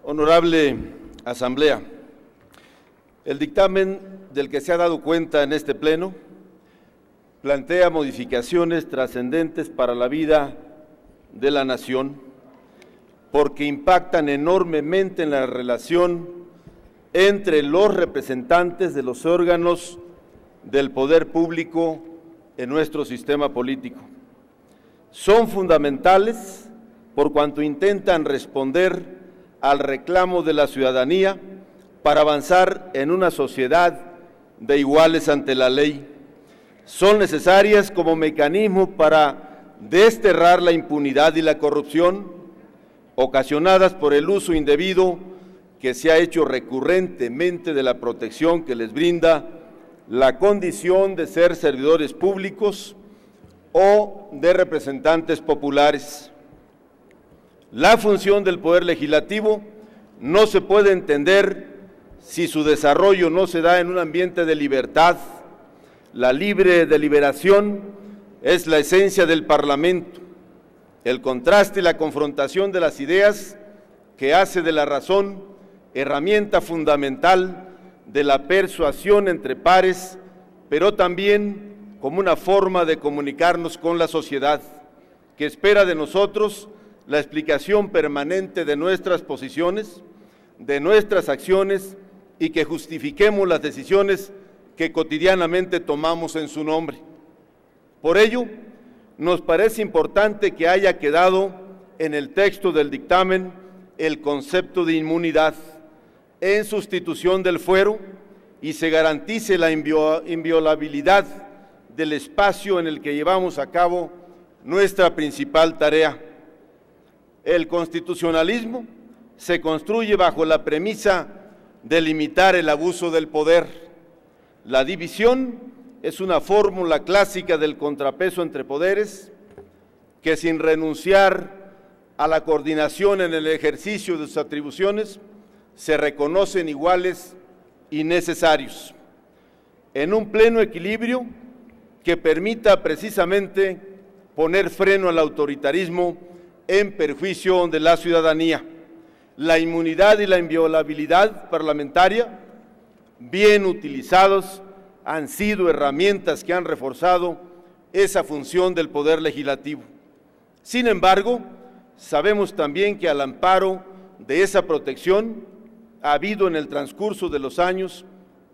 Honorable Asamblea, el dictamen del que se ha dado cuenta en este Pleno plantea modificaciones trascendentes para la vida de la nación porque impactan enormemente en la relación entre los representantes de los órganos del poder público en nuestro sistema político. Son fundamentales por cuanto intentan responder al reclamo de la ciudadanía para avanzar en una sociedad de iguales ante la ley. Son necesarias como mecanismo para desterrar la impunidad y la corrupción ocasionadas por el uso indebido que se ha hecho recurrentemente de la protección que les brinda la condición de ser servidores públicos o de representantes populares. La función del Poder Legislativo no se puede entender si su desarrollo no se da en un ambiente de libertad. La libre deliberación es la esencia del Parlamento, el contraste y la confrontación de las ideas que hace de la razón herramienta fundamental de la persuasión entre pares, pero también como una forma de comunicarnos con la sociedad, que espera de nosotros la explicación permanente de nuestras posiciones, de nuestras acciones y que justifiquemos las decisiones que cotidianamente tomamos en su nombre. Por ello, nos parece importante que haya quedado en el texto del dictamen el concepto de inmunidad en sustitución del fuero y se garantice la inviolabilidad del espacio en el que llevamos a cabo nuestra principal tarea. El constitucionalismo se construye bajo la premisa de limitar el abuso del poder. La división es una fórmula clásica del contrapeso entre poderes que, sin renunciar a la coordinación en el ejercicio de sus atribuciones, se reconocen iguales y necesarios, en un pleno equilibrio que permita precisamente poner freno al autoritarismo en perjuicio de la ciudadanía. La inmunidad y la inviolabilidad parlamentaria, bien utilizados, han sido herramientas que han reforzado esa función del Poder Legislativo. Sin embargo, sabemos también que al amparo de esa protección ha habido en el transcurso de los años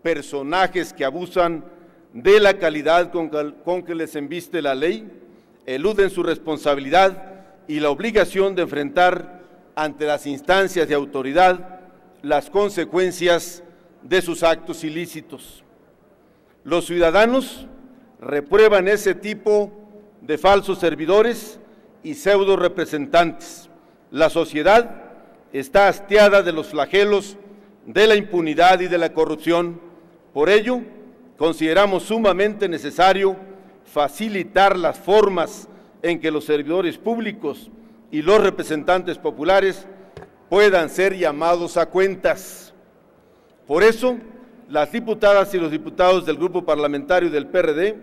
personajes que abusan de la calidad con que les embiste la ley, eluden su responsabilidad y la obligación de enfrentar ante las instancias de autoridad las consecuencias de sus actos ilícitos. Los ciudadanos reprueban ese tipo de falsos servidores y pseudo representantes. La sociedad está hastiada de los flagelos de la impunidad y de la corrupción. Por ello, consideramos sumamente necesario facilitar las formas en que los servidores públicos y los representantes populares puedan ser llamados a cuentas. Por eso, las diputadas y los diputados del Grupo Parlamentario del PRD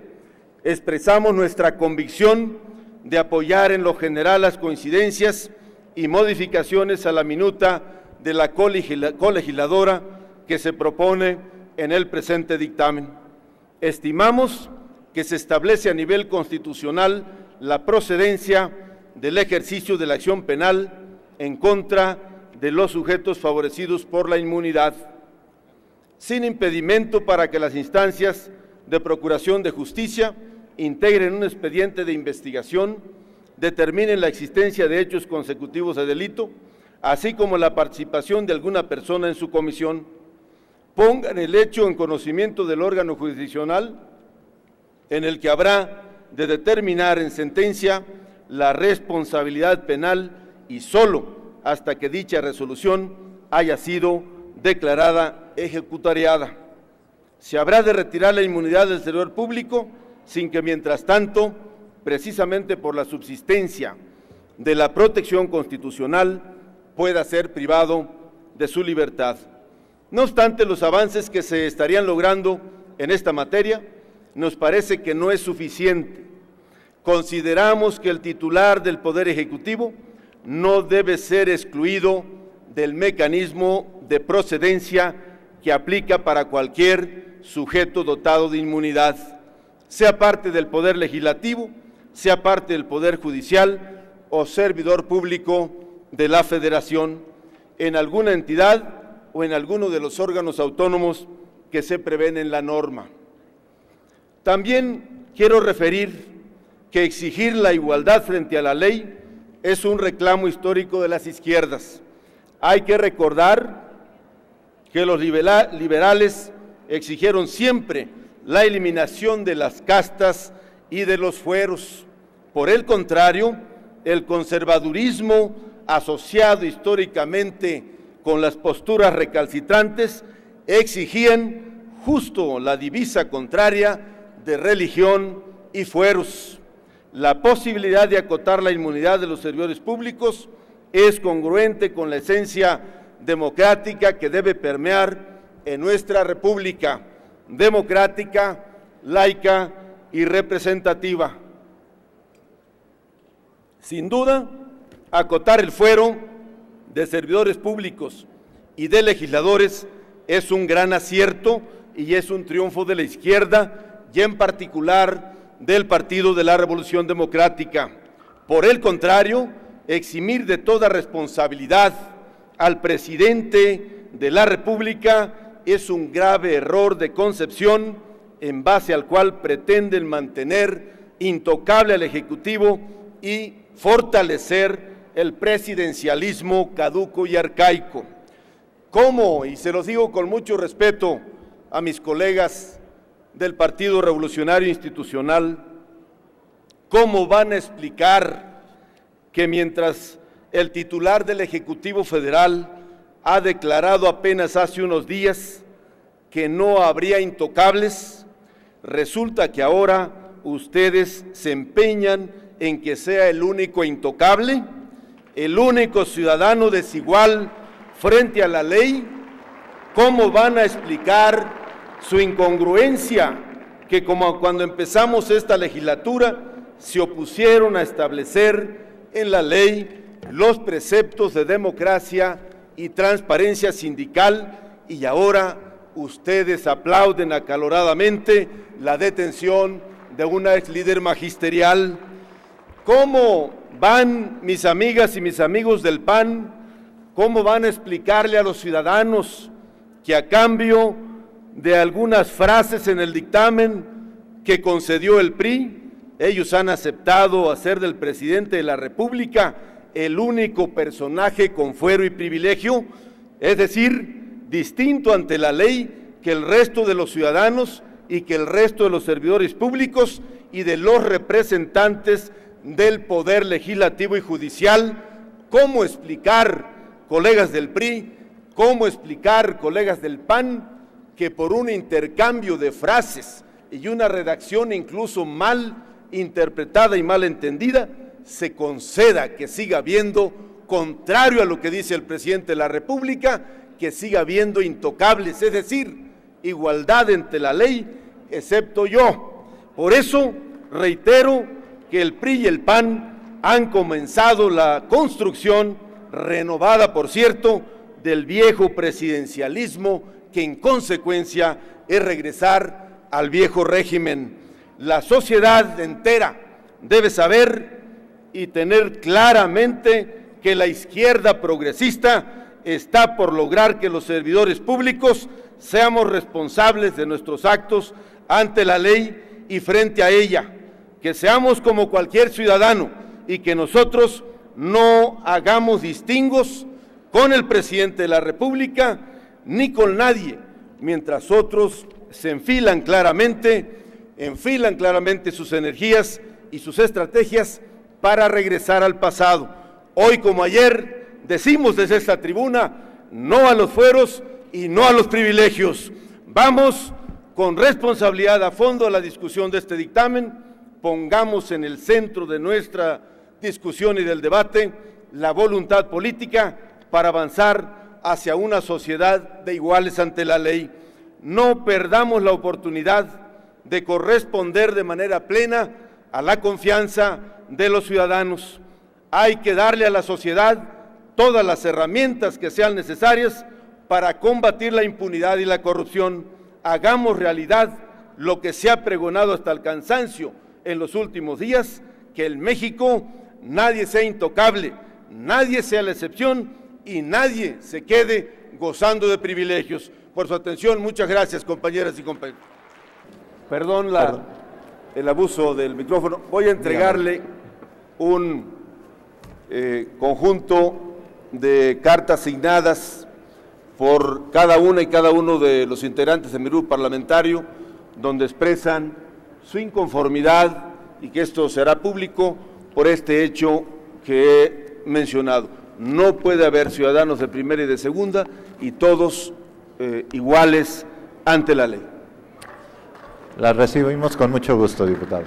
expresamos nuestra convicción de apoyar en lo general las coincidencias y modificaciones a la minuta de la colegisladora que se propone en el presente dictamen. Estimamos que se establece a nivel constitucional la procedencia del ejercicio de la acción penal en contra de los sujetos favorecidos por la inmunidad, sin impedimento para que las instancias de procuración de justicia integren un expediente de investigación, determinen la existencia de hechos consecutivos de delito, así como la participación de alguna persona en su comisión, pongan el hecho en conocimiento del órgano jurisdiccional en el que habrá de determinar en sentencia la responsabilidad penal y solo hasta que dicha resolución haya sido declarada ejecutariada. Se habrá de retirar la inmunidad del servidor público sin que, mientras tanto, precisamente por la subsistencia de la protección constitucional, pueda ser privado de su libertad. No obstante los avances que se estarían logrando en esta materia, nos parece que no es suficiente. Consideramos que el titular del Poder Ejecutivo no debe ser excluido del mecanismo de procedencia que aplica para cualquier sujeto dotado de inmunidad, sea parte del Poder Legislativo, sea parte del Poder Judicial o servidor público de la Federación, en alguna entidad o en alguno de los órganos autónomos que se prevén en la norma. También quiero referir que exigir la igualdad frente a la ley es un reclamo histórico de las izquierdas. Hay que recordar que los liberales exigieron siempre la eliminación de las castas y de los fueros. Por el contrario, el conservadurismo, asociado históricamente con las posturas recalcitrantes, exigían justo la divisa contraria de religión y fueros. La posibilidad de acotar la inmunidad de los servidores públicos es congruente con la esencia democrática que debe permear en nuestra república democrática, laica y representativa. Sin duda, acotar el fuero de servidores públicos y de legisladores es un gran acierto y es un triunfo de la izquierda y en particular del Partido de la Revolución Democrática. Por el contrario, eximir de toda responsabilidad al presidente de la República es un grave error de concepción en base al cual pretenden mantener intocable al Ejecutivo y fortalecer el presidencialismo caduco y arcaico. ¿Cómo? Y se los digo con mucho respeto a mis colegas del Partido Revolucionario Institucional, ¿cómo van a explicar que mientras el titular del Ejecutivo Federal ha declarado apenas hace unos días que no habría intocables, resulta que ahora ustedes se empeñan en que sea el único intocable, el único ciudadano desigual frente a la ley? ¿Cómo van a explicar su incongruencia, que como cuando empezamos esta legislatura se opusieron a establecer en la ley los preceptos de democracia y transparencia sindical y ahora ustedes aplauden acaloradamente la detención de una ex líder magisterial? ¿Cómo van mis amigas y mis amigos del PAN? ¿Cómo van a explicarle a los ciudadanos que a cambio de algunas frases en el dictamen que concedió el PRI, ellos han aceptado hacer del presidente de la República el único personaje con fuero y privilegio, es decir, distinto ante la ley que el resto de los ciudadanos y que el resto de los servidores públicos y de los representantes del Poder Legislativo y Judicial? ¿Cómo explicar, colegas del PRI, cómo explicar, colegas del PAN, que por un intercambio de frases y una redacción incluso mal interpretada y mal entendida, se conceda que siga habiendo, contrario a lo que dice el presidente de la República, que siga habiendo intocables, es decir, igualdad ante la ley, excepto yo? Por eso reitero que el PRI y el PAN han comenzado la construcción, renovada por cierto, del viejo presidencialismo, que en consecuencia es regresar al viejo régimen. La sociedad entera debe saber y tener claramente que la izquierda progresista está por lograr que los servidores públicos seamos responsables de nuestros actos ante la ley y frente a ella, que seamos como cualquier ciudadano y que nosotros no hagamos distingos con el presidente de la República ni con nadie, mientras otros se enfilan claramente sus energías y sus estrategias para regresar al pasado. Hoy como ayer decimos desde esta tribuna no a los fueros y no a los privilegios. Vamos con responsabilidad a fondo a la discusión de este dictamen, pongamos en el centro de nuestra discusión y del debate la voluntad política para avanzar hacia una sociedad de iguales ante la ley. No perdamos la oportunidad de corresponder de manera plena a la confianza de los ciudadanos. Hay que darle a la sociedad todas las herramientas que sean necesarias para combatir la impunidad y la corrupción. Hagamos realidad lo que se ha pregonado hasta el cansancio en los últimos días, que en México nadie sea intocable, nadie sea la excepción y nadie se quede gozando de privilegios. Por su atención, muchas gracias, compañeras y compañeros. Perdón el abuso del micrófono. Voy a entregarle un conjunto de cartas signadas por cada una y cada uno de los integrantes de mi grupo parlamentario, donde expresan su inconformidad y que esto será público por este hecho que he mencionado. No puede haber ciudadanos de primera y de segunda y todos iguales ante la ley. La recibimos con mucho gusto, diputado.